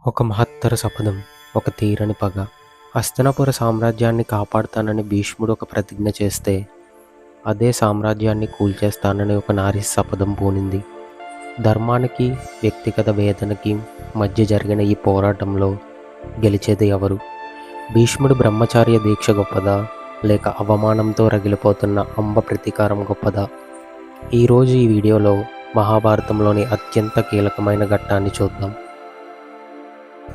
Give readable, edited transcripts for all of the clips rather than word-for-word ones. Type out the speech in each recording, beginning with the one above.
ఒక మహత్తర శపథం, ఒక తీరని పగ. హస్తినాపుర సామ్రాజ్యాన్ని కాపాడుతానని భీష్ముడు ఒక ప్రతిజ్ఞ చేస్తే, అదే సామ్రాజ్యాన్ని కూల్చేస్తానని ఒక నారి శపథం పూనింది. ధర్మానికి, వ్యక్తిగత వేదనకి మధ్య జరిగిన ఈ పోరాటంలో గెలిచేది ఎవరు? భీష్ముడు బ్రహ్మచార్య దీక్ష గొప్పదా, లేక అవమానంతో రగిలిపోతున్న అంబ ప్రతీకారం గొప్పదా? ఈరోజు ఈ వీడియోలో మహాభారతంలోని అత్యంత కీలకమైన ఘట్టాన్ని చూద్దాం.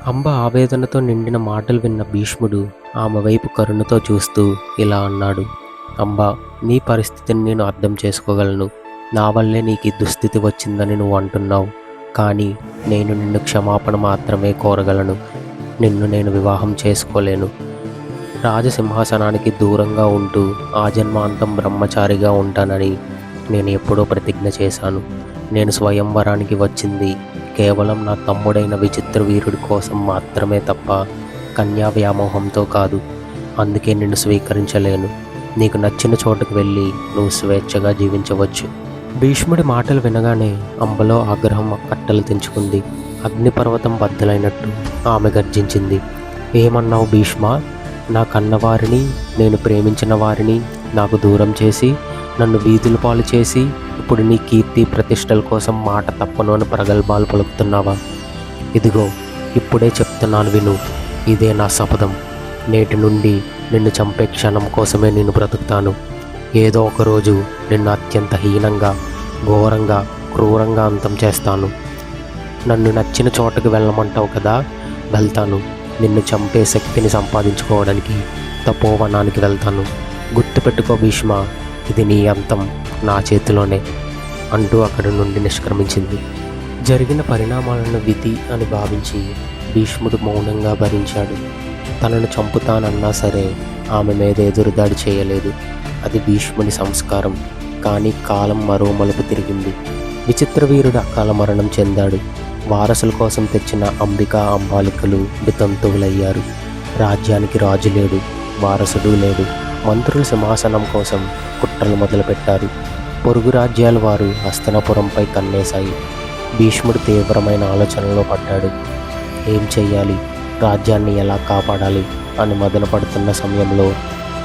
అంబ ఆవేదనతో నిండిన మాటలు విన్న భీష్ముడు ఆమె వైపు కరుణతో చూస్తూ ఇలా అన్నాడు. అంబ, నీ పరిస్థితిని నేను అర్థం చేసుకోగలను. నా వల్లే నీకు ఈ దుస్థితి వచ్చిందని నువ్వు అంటున్నావు. కానీ నేను నిన్ను క్షమాపణ మాత్రమే కోరగలను. నిన్ను నేను వివాహం చేసుకోలేను. రాజసింహాసనానికి దూరంగా ఉంటూ ఆజన్మాంతం బ్రహ్మచారిగా ఉంటానని నేను ఎప్పుడో ప్రతిజ్ఞ చేశాను. నేను స్వయంవరానికి వచ్చింది కేవలం నా తమ్ముడైన విచిత్ర వీరుడి కోసం మాత్రమే తప్ప కన్యా వ్యామోహంతో కాదు. అందుకే నిన్ను స్వీకరించలేను. నీకు నచ్చిన చోటుకు వెళ్ళి నువ్వు స్వేచ్ఛగా జీవించవచ్చు. భీష్ముడి మాటలు వినగానే అంబలో ఆగ్రహం కట్టలు తెంచుకుంది. అగ్నిపర్వతం బద్దలైనట్టు ఆమె గర్జించింది. ఏమన్నావు భీష్మ? నా కన్నవారిని, నేను ప్రేమించిన వారిని నాకు దూరం చేసి, నన్ను వీధుల పాలు చేసి, ఇప్పుడు నీ కీర్తి ప్రతిష్టల కోసం మాట తప్పను అని ప్రగల్భాలు పలుకుతున్నావా? ఇదిగో ఇప్పుడే చెప్తున్నాను విను. ఇదే నా శపథం. నేటి నుండి నిన్ను చంపే క్షణం కోసమే నేను బ్రతుకుతాను. ఏదో ఒకరోజు నిన్ను అత్యంత హీనంగా, ఘోరంగా, క్రూరంగా అంతం చేస్తాను. నన్ను నచ్చిన చోటకు వెళ్ళమంటావు కదా, వెళ్తాను. నిన్ను చంపే శక్తిని సంపాదించుకోవడానికి తపోవనానికి వెళ్తాను. గుర్తుపెట్టుకో భీష్మ, ఇది నీ అంతం నా చేతిలోనే అంటూ అక్కడి నుండి నిష్క్రమించింది. జరిగిన పరిణామాలను విధి అని భావించి భీష్ముడు మౌనంగా భరించాడు. తనను చంపుతానన్నా సరే ఆమె మీద ఎదురుదాడి చేయలేదు. అది భీష్ముని సంస్కారం. కానీ కాలం మరో మలుపు తిరిగింది. విచిత్ర వీరుడు అకాల మరణం చెందాడు. వారసుల కోసం తెచ్చిన అంబికా అంబాలికలు వితంతువులయ్యారు. రాజ్యానికి రాజు లేడు, వారసుడు లేడు. మంత్రులు సింహాసనం కోసం కుట్రలు మొదలుపెట్టారు. పొరుగు రాజ్యాల వారు హస్తినాపురంపై కన్నేశాయి. భీష్ముడు తీవ్రమైన ఆలోచనలో పడ్డాడు. ఏం చెయ్యాలి, రాజ్యాన్ని ఎలా కాపాడాలి అని మదన పడుతున్న సమయంలో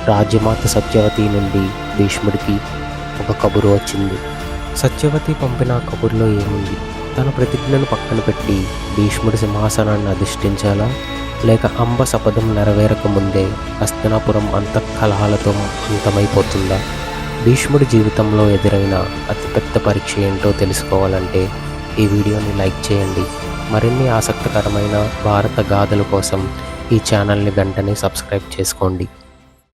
రాజ్యమాత సత్యవతి నుండి భీష్ముడికి ఒక కబురు వచ్చింది. సత్యవతి పంపిన కబురులో ఏముంది? తన ప్రతిజ్ఞను పక్కన పెట్టి భీష్ముడి సింహాసనాన్ని అధిష్ఠించాలా, లేక అంబ శపథం నెరవేరక ముందే హస్తినాపురం అంతఃకలహాలతో అంతమైపోతుందా? భీష్ముడి జీవితంలో ఎదురైన అతిపెద్ద పరీక్ష ఏంటో తెలుసుకోవాలంటే ఈ వీడియోని లైక్ చేయండి. మరిన్ని ఆసక్తికరమైన భారత గాథల కోసం ఈ ఛానల్ని వెంటనే సబ్స్క్రైబ్ చేసుకోండి.